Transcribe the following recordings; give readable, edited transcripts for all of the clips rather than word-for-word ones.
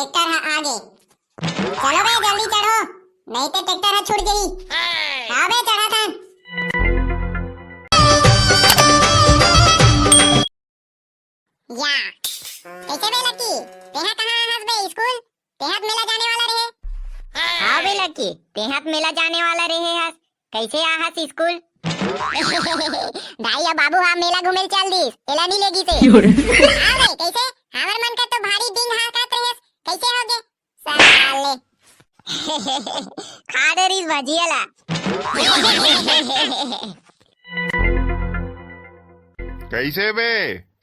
Tractor है आगे। चलो बे जल्दी चढ़ो, नहीं तो ट्रैक्टर है छूट गई। हाँ बे चढ़ा था। या कैसे बे लकी, तेहा कहाँ हंस बे स्कूल? तेहात मेला जाने वाला रहे। हाँ बे लकी, तेहात मेला जाने वाला रहे हस। कैसे आहस स्कूल? भाई अब बाबू हम मेला घूमे चल दिस, एला नहीं लेगी से। हाँ बे कैसे? हमर मन का तो भारी दिन हा काट रहे, कैसे होगे? साले। खा डरिस भजियाला। कैसे बे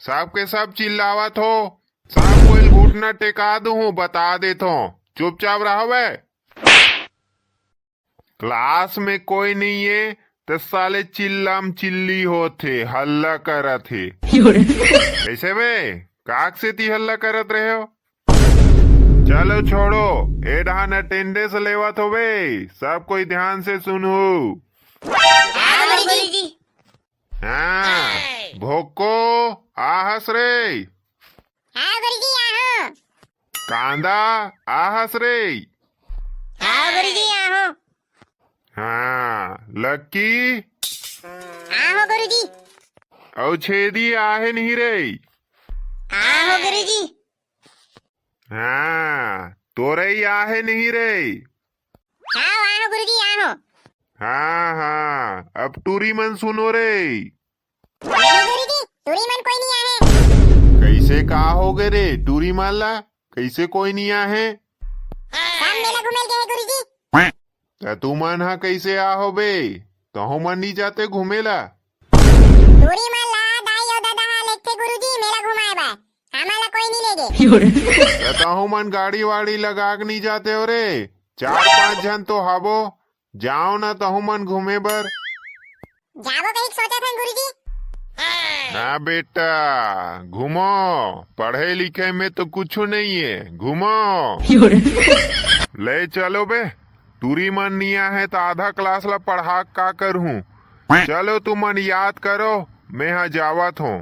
सब के सब चिल्लावत हो? सब कोई घुटना टेका दूं बता देता हूँ, चुपचाप रहो बे। क्लास में कोई नहीं है तो साले चिल्लाम चिल्ली होते हल्ला करत थे। कैसे बे काक से ती हल्ला करत रहे हो? चलो छोड़ो, ए डहान अटेंडेंस लेवत हो बे, सब कोई ध्यान से सुनो। हाँ गुरुजी। हाँ भोको आहस रे। हाँ गुरुजी आहो। कांदा आहस रे। हाँ गुरुजी आहो। हाँ लक्की आहो गुरुजी। और छेदी आहे नहीं रे। आहो गुरुजी। हाँ तोरे ही आहे नहीं रे। हाँ आहो गुरुजी आहो। हाँ हाँ अब टूरी मन सुनो रे। नहीं गुरुजी, टूरी मन कोई नहीं आहे। कैसे कहा होगे रे टूरी माला, कैसे कोई नहीं आहे? सब मेला घूमे गए गुरुजी। तू मन हा कैसे आहो बे? तहु मन नहीं जाते घूमेला? टूरी मन ला दाई और दादा हा लेके गुरुजी मेला घुमाए बा, हमारा कोई नहीं ले गए। तहु मन गाड़ी वाड़ी लगा के नहीं जाते हो रे? 4-5 जन तो हाबो, जाओ ना तहु मन घूमे बर। जाबो कहीं सोचा था गुरुजी। हाँ बेटा घूमो, पढ़े लिखे में तो कुछ नहीं है, घूमो। ले चलो बे, टूरी मन निया है तो आधा क्लास ला पढ़ा का करूँ। चलो तुम मन याद करो, मैं यहाँ जावत हूँ।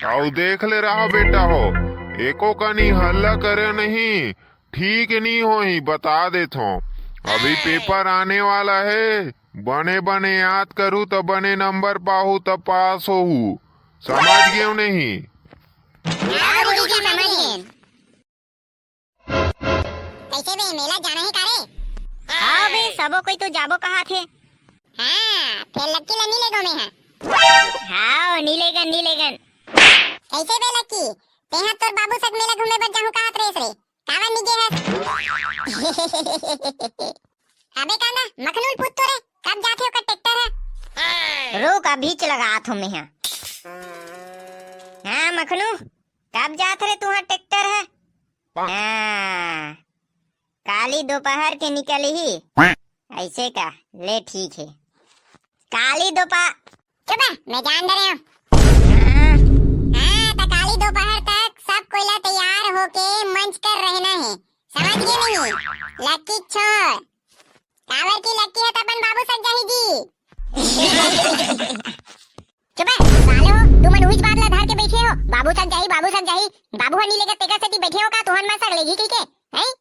और देख ले रहा बेटा हो, एको का नहीं हल्ला करे नहीं, ठीक नहीं हो ही बता देता हूँ। अभी पेपर आने वाला है, बने बने याद करूँ तो बने नंबर पाहू तो पास हो। समझ गए नहीं? हाँ गुरुजी समझ गए। कैसे बे मेला जाना है कारे? हाँ बे सबो कोई तो जाबो कहा थे। हाँ फिर लक्की ला नहीं ले गो में है। हाँ नीलेगन। कैसे बे लक्की, तेहा तोर बाबू सक मेला घूमे बर जाहू कहत रेस रे, कावन निगे है। अबे कांदा मखनूल पुत तोरे कब जाथे ओकर ट्रैक्टर है? रुक अभी लगा थो मैं यहाँ। हाँ मखनू कब जात रे तुहार ट्रैक्टर है? हाँ काली दोपहर के निकली ही ऐसे का ले ठीक है। काली दोपहर चुप मैं जान दे रहा हूँ। हाँ, हाँ तो काली दोपहर तक सब कोयला तैयार होके मंच कर रहना है, समझ गए नहीं? लक्की छोड़, कावर की लक्की है तो अपन बाबू सक जाएगी। चुप सालो, तुम मन उहिच बात ला धर के बैठे हो, बाबू सक जाही बाबू हनी लेकर तेकर सेती बैठे हो का तुहन मन सक लेगी ठीक है? हैं?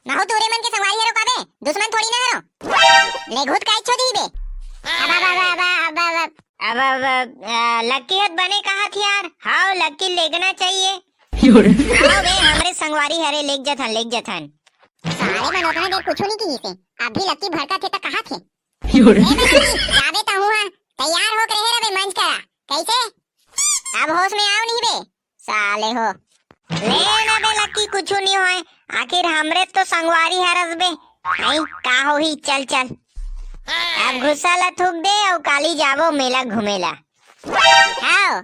ना हो तोरे मन के संगवारी हरो काबे, दुश्मन थोड़ी ना हरो। ले घुट काई छो दी बे। अब लक्की हत बने कहा थी यार। हाँ लक्की लेगना चाहिए। हाँ बे हमरे संगवारी हरे लेग जथन। सारे मन ओतना देर कुछ नहीं की से, अभी लक्की भड़का थे तो कहा थे। जाबे तो हुआ, तैयार हो के रहे रे मंच करा, कैसे? अब होश में आओ नहीं बे, साले हो। ले ना बे लक्की कुछ नहीं होए, आखिर हमरे तो संगवारी हरस बे। नहीं का हो ही चल अब गुस्सा ला थूक दे और काली जाबो मेला घूमेला। आओ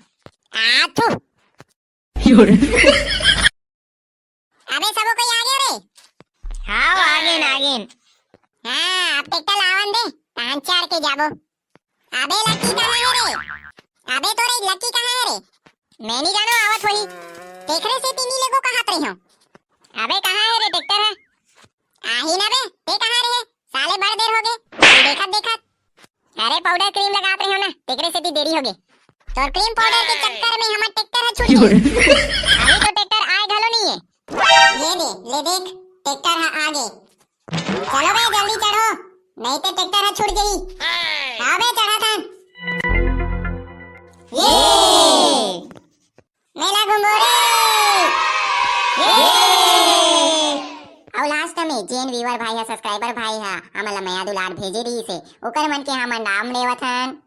आथू। अबे सबो कोई आ गया रे? हाँ आगेन हाँ अब ट्रैक्टर लावन दे, तान चार के जाबो। अबे लक्की कहाँ है रे? अबे तोरे लक्की कहाँ है रे? मैं नहीं जानो आवत वही, देखरे से तीनी लेगो कहत रही हूँ। अबे कहाँ है रे ट्रैक्टर है? आही ना बे, ते कहाँ रे? साले बड़ देर हो गए, देखत। अरे पाउडर क्रीम लगात रही हो ना, देखरे से ती देरी हो गई। तो क्रीम पाउडर के चक्कर में हमार ट्रैक्टर है छूट गई। अभी तो ट्रैक्टर आए घलो नहीं है, नहीं तो ट्रैक्टर है छूट गई। अबे चढ़ा था। ये मेला घुमोरे। और लास्ट में जेन व्यूअर भाई है, सब्सक्राइबर भाई है, हमला मया दुलार भेजे रही से ओकर मन के हमन नाम लेवत हन।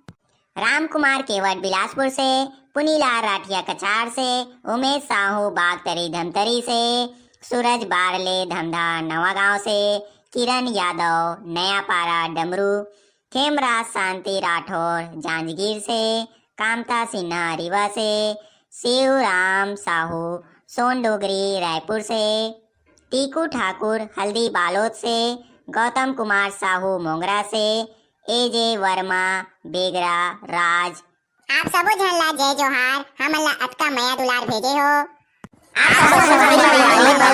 राम कुमार केवट बिलासपुर से, पुनीलाल राठिया कचार से, उमेश साहू बागतरी धमतरी से, सूरज बारले धमधा नवागांव से, किरण यादव नयापारा डमरू, खेमराज शांति राठौर जांजगीर से, कामता सिन्हा रीवा से, शिवराम साहू सोनडोगरी रायपुर से, टीकू ठाकुर हल्दी बालोद से, गौतम कुमार साहू मोंगरा से, एजे वर्मा बेगरा राज। आप सबो झन ला जय जोहार। हमन ला अतका मया दुलार भेजे हो। आप सबो